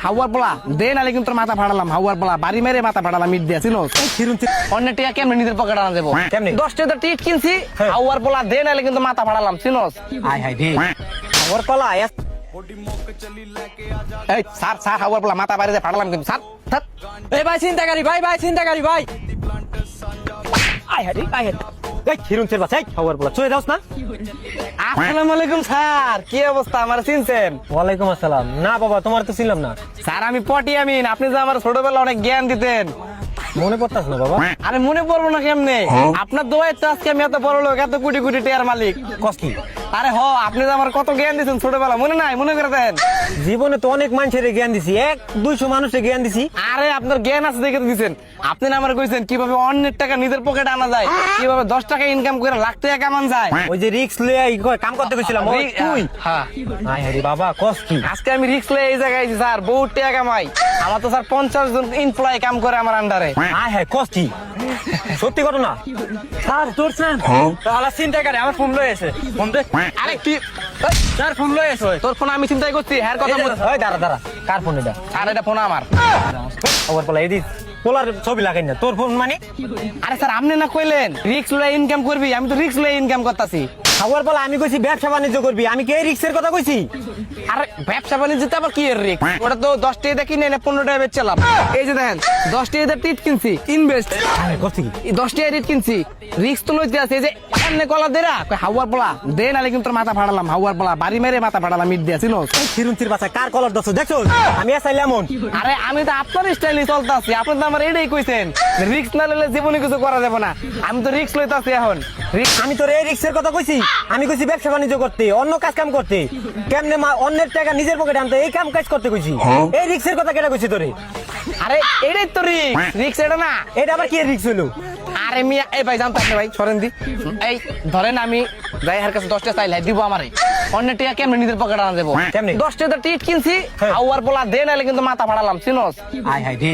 হাওয়ার পোলা দে নালে কিন্তু মাথা ফাড়ালাম। হাওয়ার পোলা বাড়ি মেরে মাথা ফাড়ালাম ইট দিয়া চিনো। অন্য টিয়া কেমনে নিজের পকেটে আনা দেবো? কেমনে? 10 টাকা টিট কিনছি। হাওয়ার পোলা দে নালে কিন্তু মাথা ফাড়ালাম চিনোস। হাই হাই দে হাওয়ার পোলা এই স্যার স্যার হাওয়ার পোলা মাথা বাইরে ফাড়ালাম কিন্তু স্যার স্যার। এই ভাই চিন্তাকারী ভাই চিন্তাকারী ভাই আই হাই আই হাই এই হিরুনচের বাচ্চা হাওয়ার পোলা চলে যাস না। আসসালামু আলাইকুম স্যার, কি অবস্থা? আমার চিনছেন? ওয়ালাইকুম আসসালাম। না বাবা তোমার তো ছিলাম না। স্যার আমি পটি আমিন, আপনি যে আমার ছোটবেলা অনেক জ্ঞান দিতেন। মনে পড়তাস না বাবা? আরে মনে পড়বো না কেমনে? আপনার দোয়ায় তো আজকে আমি এত বড় লোক, এত কোটি কোটি টাকার মালিক। কষ্টি আরে হ, আপনি যে আমার কত জ্ঞান দিয়েছেন ছোটবেলা, মনে নাই? মনে করে দেন। জীবনে তো অনেক মানুষের জ্ঞান দিছি, 100-200 মানুষের জ্ঞান দিছি। আরে আপনার জ্ঞান আছে দেখে তো দিছেন। আপনি না আমার কইছেন কিভাবে অন্যের টাকা নিজের পকেটে আনা যায়, কিভাবে 10 টাকা ইনকাম করে লাখ টাকা কামান যায়। ওই যে রিক্স লয়ে কাম করতে কইছিলাম ওই তুই। হ্যাঁ, আই হাই বাবা কষ্টি আজকে আমি রিস্ক লয়ে এই জায়গায় আইছি স্যার, বহুত টাকা কামাই। আমার তো স্যার 50 জন এমপ্লয়ি কাম করে আমার আন্ডারে। আই হাই কষ্টি সত্যি ঘটনা স্যার ধরছেন? তাহলে চিন্তাকারী আমার ফোন লয়ে এসে ফোন দে। আরে কি স্যার ফোন লয়ে এসে তোর ফোন আমি চিন্তাই করছি, হ্যার কথা বল। ওই দাঁড়া কার ফোন এটা? আর এটা ফোন আমার। খবর বলা এদিক পোলার ছবি লাগাই না তোর ফোন মানে? আরে স্যার আপনি না কইলেন রিস্ক লয়ে ইনকাম করবি, আমি তো রিস্ক লয়ে ইনকাম করতেছি। খবর বলা আমি কইছি ব্যবসা বাণিজ্য করবি, আমি কি এই রিক্সের কথা কইছি? আরে ব্যবসা বাণিজ্যতে আবার কি এর রিস্ক? ওটা তো 10 টাকা কিনে এনে 15 টাকা বেচলাম। এই যে দেখেন 10 টাকা টিট কিনছি, ইনভেস্ট। আরে করছি কি? 10 টাকা টিট কিনছি, রিস্ক তো লইতে আছে। এই যে এমনি কলা দেরা হাওয়ার পোলা দে নালে কিন্তু মাথা ফাড়ালাম। হাওয়ার পোলা বাড়ি মেরে মাথা ফাড়ালাম ইট দিয়া চিনো। হিরুনচির বাচ্চা কার কলার দছ দেখছো? আমি এসাইলে এমন। আরে আমি তো আপনার স্টাইলে চলতেছি, আপনি তো আমার এটাই কইছেন রিস্ক না নিলে জীবনে কিছু করা যাবে না। আমি তো রিস্ক লইতাছি এখন। আমি তোর এই রিক্সের কথা কইছি? আমি কইছি ব্যবসা বাণিজ্য করতে, অন্য কাজ কাম করতে, কেমনে অন্যের টাকা নিজের পকেটে আনতে, এই কাম কাজ করতে কইছি। এই রিক্সের কথা কেটা কইছি তোরে? আরে এটাই তো রিস্ক এটা না। এটা আবার কি রিক্স হলো? আরে মিয়া এই ভাই জানতো আপনি ভাই সরেন দি। এই ধরেন আমি যাই হার কাছে 10 টাকা চাইলে দিব আমারে, অন্য টাকা কেমনে নিজের পকেটে আনা দেবো? কেমনে? 10 টাকা টিট কিনছি, হাওয়ার পোলা দে নালে কিন্তু মাথা ফাড়ালাম চিনোস। আই হাই দে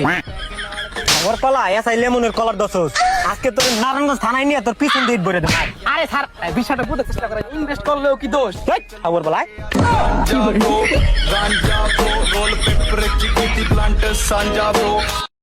খবর পালা এসাই লেমনের কলার দছস। আজকে তোর নারায়ণগঞ্জ থানায় নিয়ে তোর পিছন দিয়ে ভরে দেব। আরে স্যার বিষয়টা বুঝতে চেষ্টা করেন, ইনভেস্ট করলেও কি দোষ? খবর বলাই गांजा ब्रो रोल पेपर चिकी प्लांट सांजा ब्रो